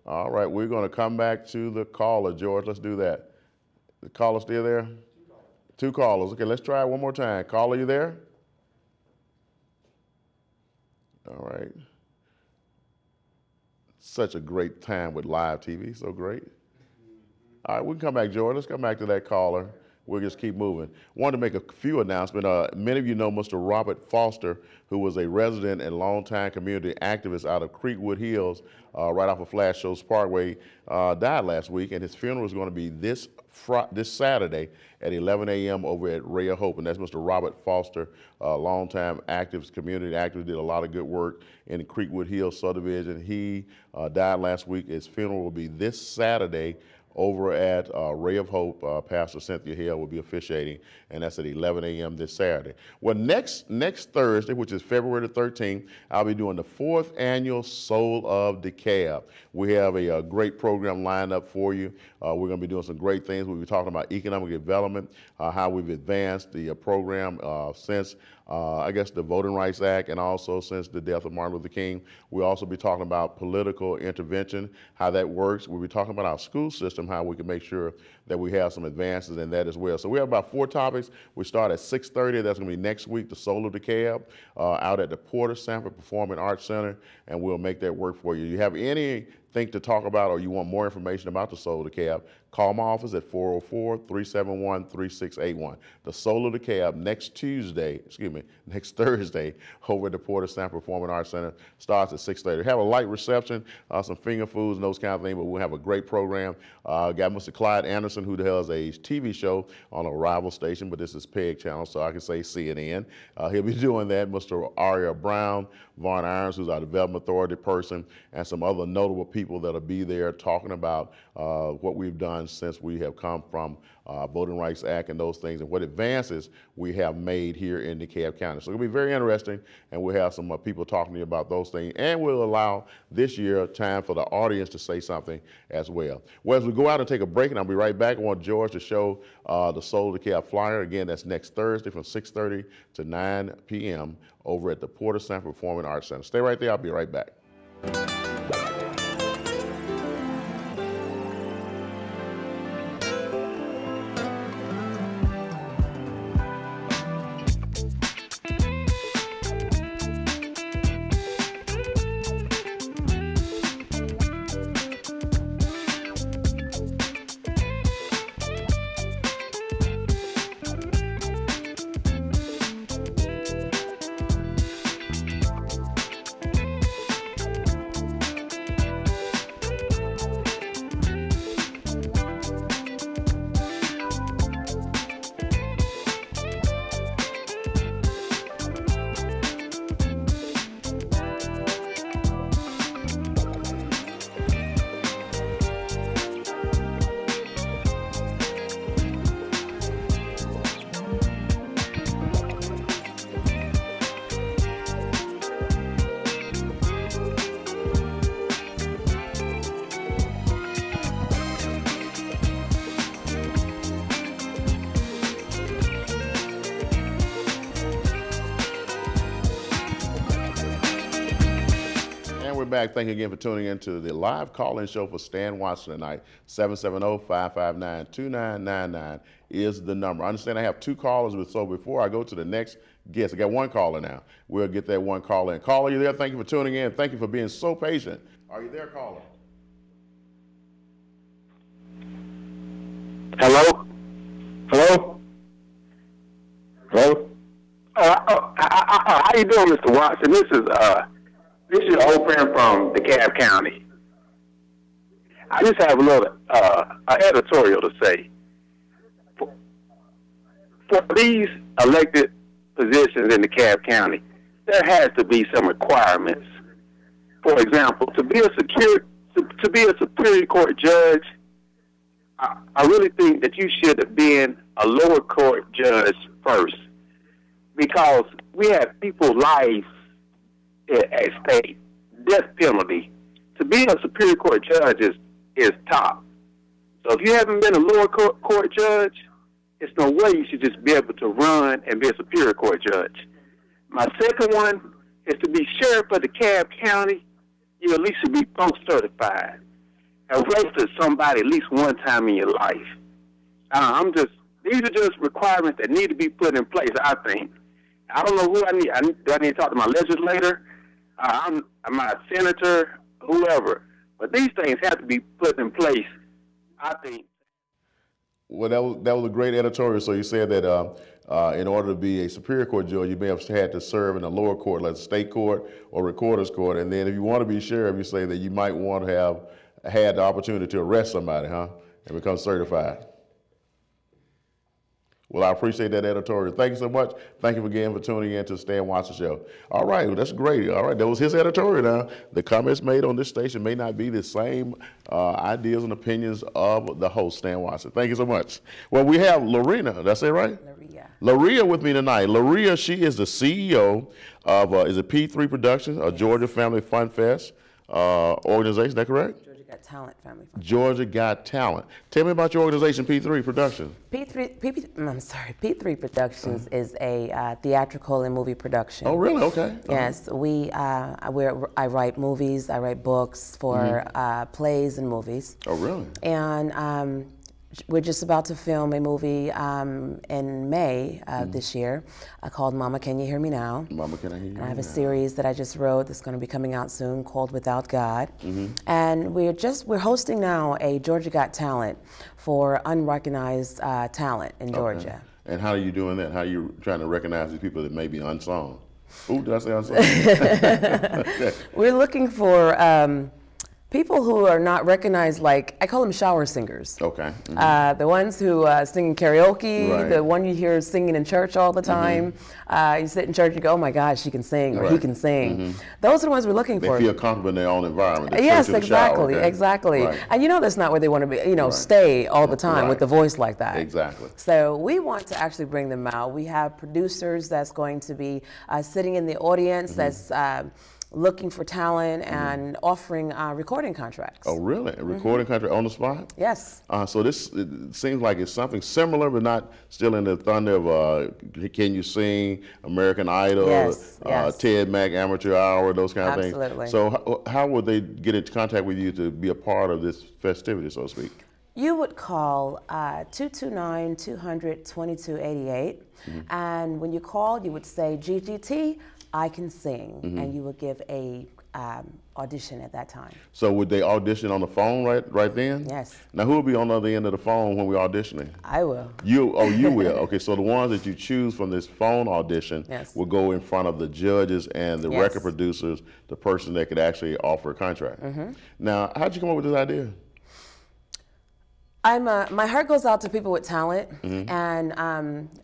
All right, we're going to come back to the caller, George. Let's do that. The caller still there? Two callers. Okay, let's try it one more time. Caller, you there? All right. Such a great time with live TV. So great. All right, we can come back, George. Let's come back to that caller. We'll just keep moving. Wanted to make a few announcements. Many of you know Mr. Robert Foster, who was a resident and longtime community activist out of Creekwood Hills, right off of Flash Shoals Parkway, died last week, and his funeral is going to be this Saturday at 11 a.m. over at Ray of Hope, and that's Mr. Robert Foster, longtime activist, community activist, did a lot of good work in the Creekwood Hills subdivision. He died last week. His funeral will be this Saturday over at Ray of Hope. Pastor Cynthia Hill will be officiating, and that's at 11 a.m. this Saturday. Well, next Thursday, which is February the 13th, I'll be doing the 4th annual Soul of DeKalb. We have a great program lined up for you. We're going to be doing some great things. We'll be talking about economic development, how we've advanced the program since I guess the Voting Rights Act, and also since the death of Martin Luther King. We'll also be talking about political intervention, how that works. We'll be talking about our school system, how we can make sure that we have some advances in that as well. So we have about 4 topics. We start at 6:30. That's going to be next week, the Soul of DeKalb, out at the Porter Sanford Performing Arts Center, and we'll make that work for you. You have anything to talk about, or you want more information about the Soul of DeKalb, call my office at 404-371-3681. The Soul of DeKalb next Thursday over at the Porter Sanford Performing Arts Center starts at 6:30. Have a light reception, some finger foods and those kind of things, but we'll have a great program. Got Mr. Clyde Anderson, who does a TV show on a rival station, but this is PEG channel, so I can say CNN. He'll be doing that. Mr. Aria Brown, Vaughn Irons, who's our Development Authority person, and some other notable people that'll be there talking about what we've done since we have come from Voting Rights Act and those things, and what advances we have made here in DeKalb County. So it'll be very interesting, and we'll have some people talking to you about those things, and we'll allow this year time for the audience to say something as well. Well, as we go out and take a break, and I'll be right back, I want George to show the Soul of DeKalb flyer. Again, that's next Thursday from 6:30 to 9 p.m. over at the Porter Sanford Performing Arts Center. Stay right there. I'll be right back. Back. Thank you again for tuning in to the live call-in show for Stan Watson tonight. 770-559-2999 is the number. I understand I have 2 callers, so before I go to the next guest, I got 1 caller now. We'll get that 1 caller in. Caller, you there? Thank you for tuning in. Thank you for being so patient. Are you there, caller? Hello? Hello? Hello? How you doing, Mr. Watson? This is your old friend from DeKalb County. I just have a little editorial to say. For these elected positions in DeKalb County, there has to be some requirements. For example, to be a Superior Court judge, I really think that you should have been a lower court judge first, because we have people's lives at stake, death penalty. To be a Superior Court judge is top. So if you haven't been a lower court judge, there's no way you should just be able to run and be a Superior Court judge. My second one is to be sheriff of DeKalb County. You at least should be post certified. Arrested somebody at least one time in your life. These are just requirements that need to be put in place, I think. I don't know who I need. Do I need to talk to my legislator? I'm a senator, whoever. But these things have to be put in place, I think. Well, that was a great editorial. So you said that in order to be a Superior Court judge, you may have had to serve in a lower court, like state court or recorder's court. And then if you want to be sheriff, you say that you might want to have had the opportunity to arrest somebody, and become certified. Well, I appreciate that editorial. Thank you so much. Thank you again for tuning in to the Stan Watson Show. All right, well, that's great. All right, that was his editorial now. The comments made on this station may not be the same ideas and opinions of the host, Stan Watson. Thank you so much. Well, we have Lorena, did I say right? Laria with me tonight. Laria, she is the CEO of, is it P3 Productions, a Georgia Family Fun Fest organization, is that correct? Georgia Got Talent Family Fun. Georgia Got Talent. Tell me about your organization, P3 Productions. P3 Productions is a theatrical and movie production. Oh, really? Okay. Yes, I write movies, I write books for plays and movies. Oh, really? And we're just about to film a movie in May of this year called Mama, Can You Hear Me Now? Mama, Can I Hear You Now? And I have a series that I just wrote that's going to be coming out soon called Without God. And we're hosting now a Georgia Got Talent for unrecognized talent in Georgia. And how are you doing that? How are you trying to recognize these people that may be unsung? Ooh, did I say unsung? We're looking for people who are not recognized, like, I call them shower singers. Okay. The ones who sing in karaoke, the one you hear singing in church all the time. You sit in church and you go, oh my gosh, she can sing, or he can sing. Those are the ones we're looking for. They feel comfortable in their own environment. Yes, exactly, exactly. And you know that's not where they want to be, stay all the time with a voice like that. Exactly. So we want to actually bring them out. We have producers that's going to be sitting in the audience that's looking for talent and offering recording contracts. Oh, really? A recording contract on the spot? Yes. So it seems like it's something similar, but not still in the thunder of Can You Sing, American Idol, Ted Mack Amateur Hour, those kind of things. Absolutely. So how would they get in contact with you to be a part of this festivity, so to speak? You would call 229-200-2288, and when you call, you would say, GGT, I can sing, and you would give a audition at that time. So would they audition on the phone right then? Yes. Now who will be on the other end of the phone when we're auditioning? I will. You will. Okay, so the ones that you choose from this phone audition will go in front of the judges and the record producers, the person that could actually offer a contract. Now, how'd you come up with this idea? My heart goes out to people with talent and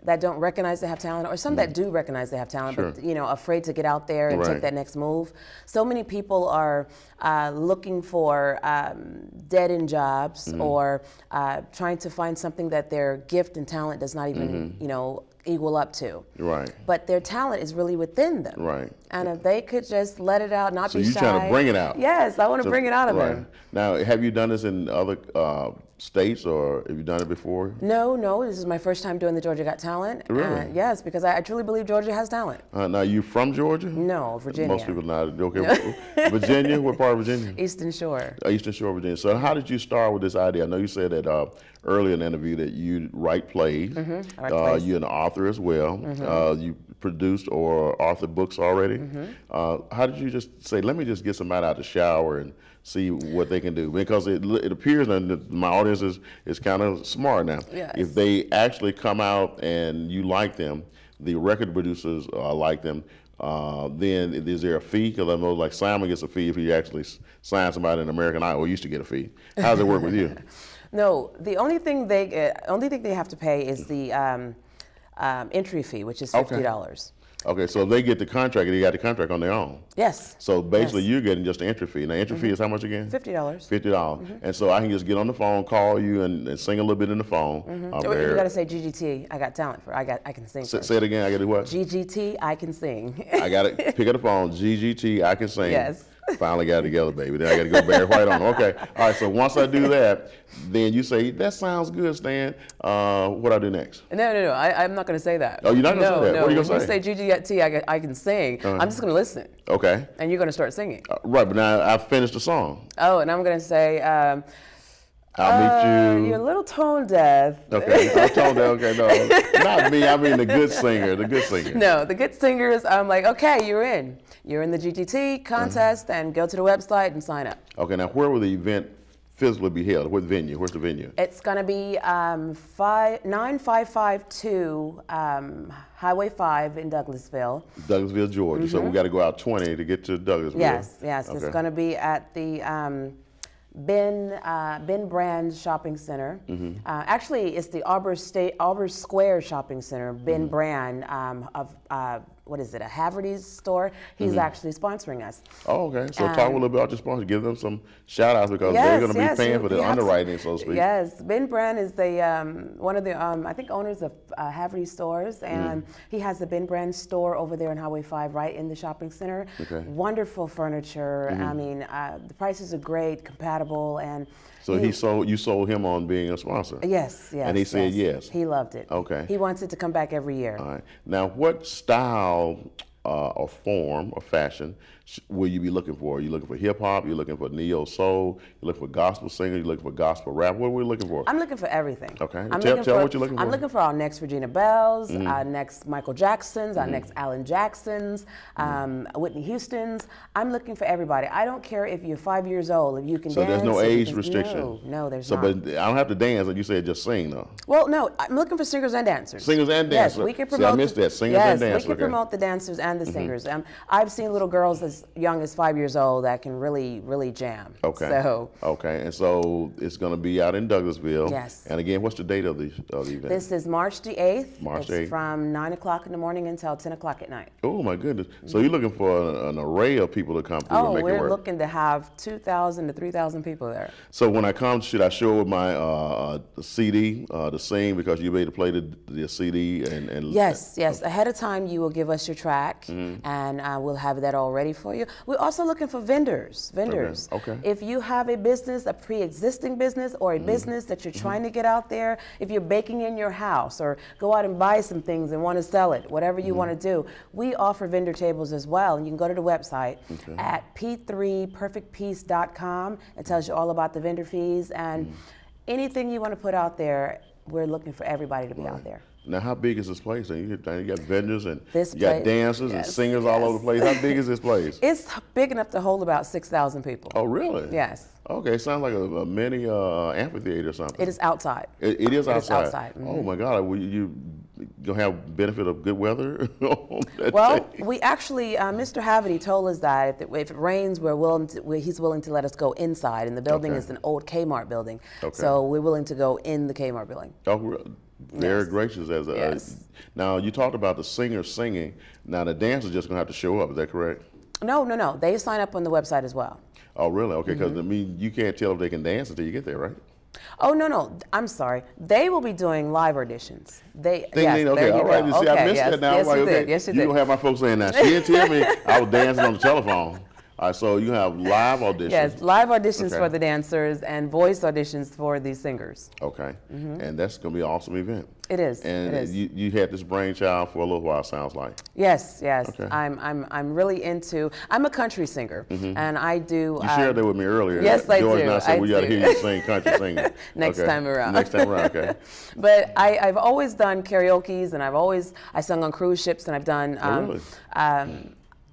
that don't recognize they have talent, or some that do recognize they have talent, but afraid to get out there and take that next move. So many people are looking for dead-end jobs or trying to find something that their gift and talent does not even, equal up to. Right. But their talent is really within them. Right. And if they could just let it out, not be shy. So you're trying to bring it out. Yes, I want to bring it out of them. Now, have you done this in other states, or have you done it before? No, this is my first time doing the Georgia Got Talent. Really? Yes, because I truly believe Georgia has talent. Now, you from Georgia? No, Virginia. Most people not. Okay. Virginia? What part of Virginia? Eastern Shore. Eastern Shore, Virginia. So how did you start with this idea? I know you said that earlier in the interview that you write plays. I write plays. You're an author as well. You produced or authored books already. How did you just say, let me just get somebody out the shower and see what they can do? Because it appears that my audience is kind of smart now. Yes. If they actually come out and you like them, the record producers like them, then is there a fee? Because I know like Simon gets a fee if he actually signs somebody in American Idol, or used to get a fee. How does it work with you? No, the only thing they have to pay is the entry fee, which is $50. Okay, so if they get the contract, they got the contract on their own. Yes. So basically, you're getting just the entry fee. Now, entry fee is how much again? $50. $50. And so I can just get on the phone, call you, and sing a little bit in the phone. You got to say GGT. I got talent for. I can sing. Say it again. I got to do what? GGT. I can sing. I got to pick up the phone. GGT. I can sing. Yes. Finally got it together, baby. Then I got to go Barry White on. Okay. All right. So once I do that, then you say, that sounds good, Stan. What do I do next? No. I'm not going to say that. Oh, you're not going to say that? What are you going to say? When you say GGT, I can sing. I'm just going to listen. Okay. And you're going to start singing. Right, but now I've finished the song. Oh, and I'm going to say, I'll meet you. You're a little tone deaf. Okay, I'm tone deaf. Okay, no, not me. I mean the good singer. The good singer. No, the good singers. I'm like, okay, you're in. You're in the GGT contest, and go to the website and sign up. Okay, now where will the event physically be held? What venue? Where's the venue? It's going to be 9552 Highway 5 in Douglasville. Douglasville, Georgia. So we got to go out 20 to get to Douglasville. Yes. Okay. It's going to be at the Ben Brand Shopping Center. Actually, it's the Auburn Square Shopping Center. Ben Brand of what is it? A Haverty's store. He's actually sponsoring us. Oh, okay. So talk a little bit about your sponsor. Give them some shout outs because they're going to be paying for the underwriting, so to speak. Yes, Ben Brand is the one of the I think owners of Haverty's stores, and he has the Ben Brand store over there on Highway 5, right in the shopping center. Okay. Wonderful furniture. I mean, the prices are great, compatible, and. So you sold him on being a sponsor? Yes. And he said yes? He loved it. Okay. He wants it to come back every year. All right. Now, what style or form or fashion will you be looking for? Are you looking for hip hop? You're looking for neo soul? You're looking for gospel singer? You're looking for gospel rap? What are we looking for? I'm looking for everything. Okay. Tell what you're looking for. I'm looking for our next Regina Bells, our next Michael Jacksons, our next Alan Jacksons, Whitney Houstons. I'm looking for everybody. I don't care if you're 5 years old, if you can dance. So there's no age restriction? No, there's not. But I don't have to dance, like you said, just sing though. Well, no, I'm looking for singers and dancers. Singers and dancers. Yes, we can promote. See, I missed that. Singers and dancers. Yes, we can promote the dancers and the singers. I've seen little girls as young as 5 years old that can really, really jam. Okay. So. Okay, and so it's going to be out in Douglasville. Yes. And again, what's the date of the event? This is March the 8th. March 8th. It's from 9 o'clock in the morning until 10 o'clock at night. Oh my goodness! So you're looking for an array of people to come through and make it work. We're looking to have 2,000 to 3,000 people there. So when I come, should I show with my CD to sing because you'll be able to play the CD and Yes. Ahead of time, you will give us your track, and we'll have that all ready for you. We're also looking for vendors. Okay. If you have a business, a pre-existing business, or a business that you're trying to get out there, if you're baking in your house or go out and buy some things and want to sell it, whatever you want to do, we offer vendor tables as well. And you can go to the website at p3perfectpeace.com. It tells you all about the vendor fees and anything you want to put out there. We're looking for everybody to be out there. Now, how big is this place? You got vendors and you got dancers and singers all over the place. How big is this place? It's big enough to hold about 6,000 people. Oh, really? Yes. Okay, it sounds like a mini amphitheater or something. It is outside. It is outside? It is outside. Oh, my God. Will you going to have benefit of good weather? Well, we actually, Mr. Haverty told us that if it rains, he's willing to let us go inside. And the building is an old Kmart building. Okay. So we're willing to go in the Kmart building. Oh, very gracious. Now, you talked about the singer singing. Now, the dancers just going to have to show up. Is that correct? No. They sign up on the website as well. Oh, really? Okay, because I mean, you can't tell if they can dance until you get there, right? Oh, no. I'm sorry. They will be doing live auditions. Okay, all right. Go. See, I missed that now. Yes, I'm like, you okay, did. Yes, you did. did. Don't have my folks saying that. She didn't tell me I was dancing on the telephone. All right, so you have live auditions. Yes, live auditions for the dancers and voice auditions for the singers. Okay, and that's going to be an awesome event. It is. And it is. You had this brainchild for a little while, sounds like. Yes. Okay. I'm really into. I'm a country singer, and I do. You shared that with me earlier. Yes, I do. George and I said we got to hear you sing country singing. Next time around. Okay. But I've always done karaoke's, and I sung on cruise ships, and I've done. Really?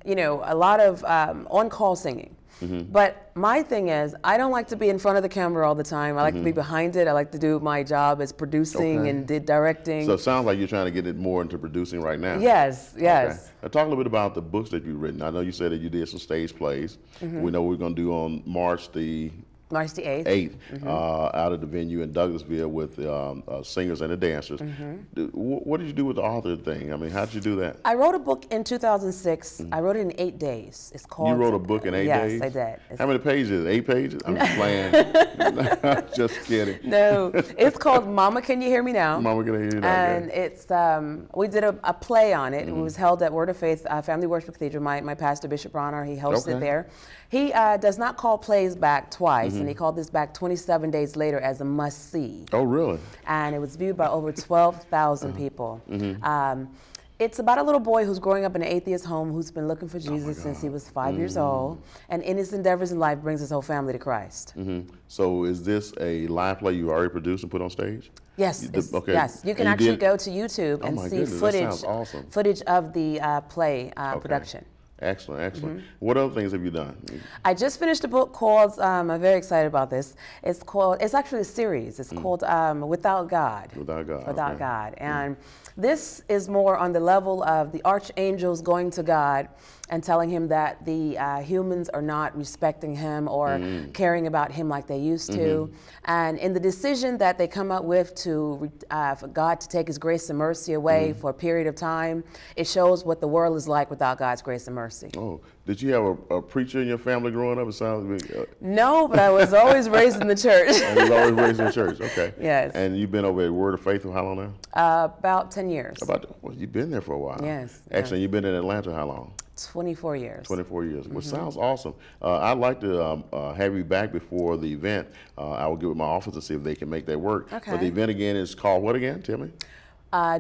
A lot of on-call singing. But my thing is, I don't like to be in front of the camera all the time. I like to be behind it. I like to do my job as producing and directing. So it sounds like you're trying to get it more into producing right now. Yes, yes. Okay. Now talk a little bit about the books that you've written. I know you said that you did some stage plays. We know we're going to do on March the 8th, out of the venue in Douglasville with the singers and the dancers. What did you do with the author thing? I mean, how did you do that? I wrote a book in 2006. I wrote it in 8 days. It's called. You wrote a book in 8 days? Yes, I did. How many pages? 8 pages? I'm just playing. Just kidding. No, it's called Mama, Can You Hear Me Now? Mama, Can You Hear Me Now? And it's we did a play on it. It was held at Word of Faith Family Worship Cathedral. My pastor, Bishop Bronner, he hosted there. He does not call plays back twice, and he called this back 27 days later as a must-see. Oh, really? And it was viewed by over 12,000 people. It's about a little boy who's growing up in an atheist home who's been looking for Jesus since he was 5 years old, and in his endeavors in life brings his whole family to Christ. So is this a live play you already produced and put on stage? Yes, yes. You can actually go to YouTube and see footage of the play production. Excellent, excellent. What other things have you done? I just finished a book called, I'm very excited about this. It's actually a series. It's called Without God. Without God. Without God. And this is more on the level of the archangels going to God and telling him that the humans are not respecting him or caring about him like they used to. And in the decision that they come up with for God to take his grace and mercy away for a period of time, it shows what the world is like without God's grace and mercy. Oh, did you have a preacher in your family growing up? It sounds no, but I was always raised in the church. I was always raised in the church, okay. Yes. And you've been over at Word of Faith for how long now? About 10 years. Well, you've been there for a while. Yes. Excellent. You've been in Atlanta how long? 24 years. 24 years, which sounds awesome. I'd like to have you back before the event. I will get with my office to see if they can make that work. Okay. But the event again is called what again? Tell me.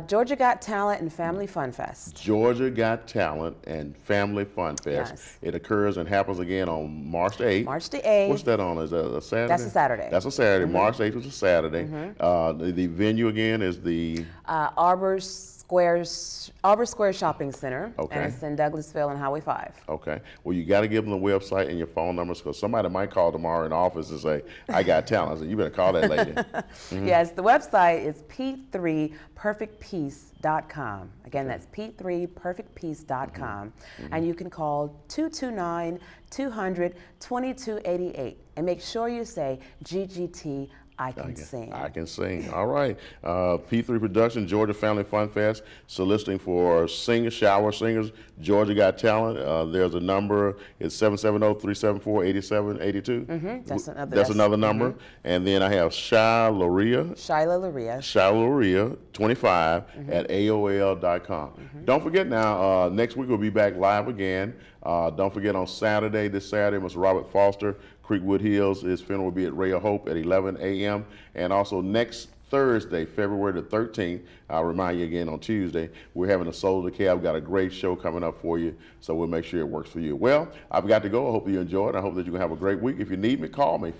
Georgia Got Talent and Family Fun Fest. Georgia Got Talent and Family Fun Fest. Yes. It occurs and happens again on March the 8th. March the 8th. What's that on? Is that a Saturday? That's a Saturday. That's a Saturday. March 8th is a Saturday. The venue again is the Arbor Square Shopping Center, and it's in Douglasville and Highway 5. Okay. Well, you got to give them the website and your phone numbers because somebody might call tomorrow in the office and say, I got talent. I said, you better call that lady. Yes, the website is p3perfectpeace.com. Again, that's p3perfectpeace.com. And you can call 229-200-2288. And make sure you say GGT I can sing. I can sing. All right. P3 Production, Georgia Family Fun Fest, soliciting for shower singers. Georgia Got Talent. There's a number. It's 770-374-8782. That's another number. And then I have Shyla Loria 25 at AOL.com. Don't forget now, next week we'll be back live again. Don't forget on Saturday, this Saturday, Mr. Robert Foster, Creekwood Hills. His funeral will be at Ray of Hope at 11 a.m. And also next Thursday, February the 13th, I'll remind you again on Tuesday, we're having a Soul of the Cab. We've got a great show coming up for you, so we'll make sure it works for you. Well, I've got to go. I hope you enjoy it. I hope that you're going to have a great week. If you need me, call me,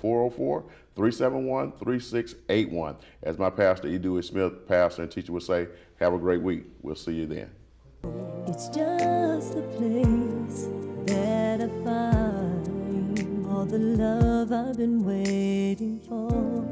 404-371-3681. As my pastor, E. Dewey Smith, pastor and teacher, would say, have a great week. We'll see you then. It's just a place that I find all the love I've been waiting for.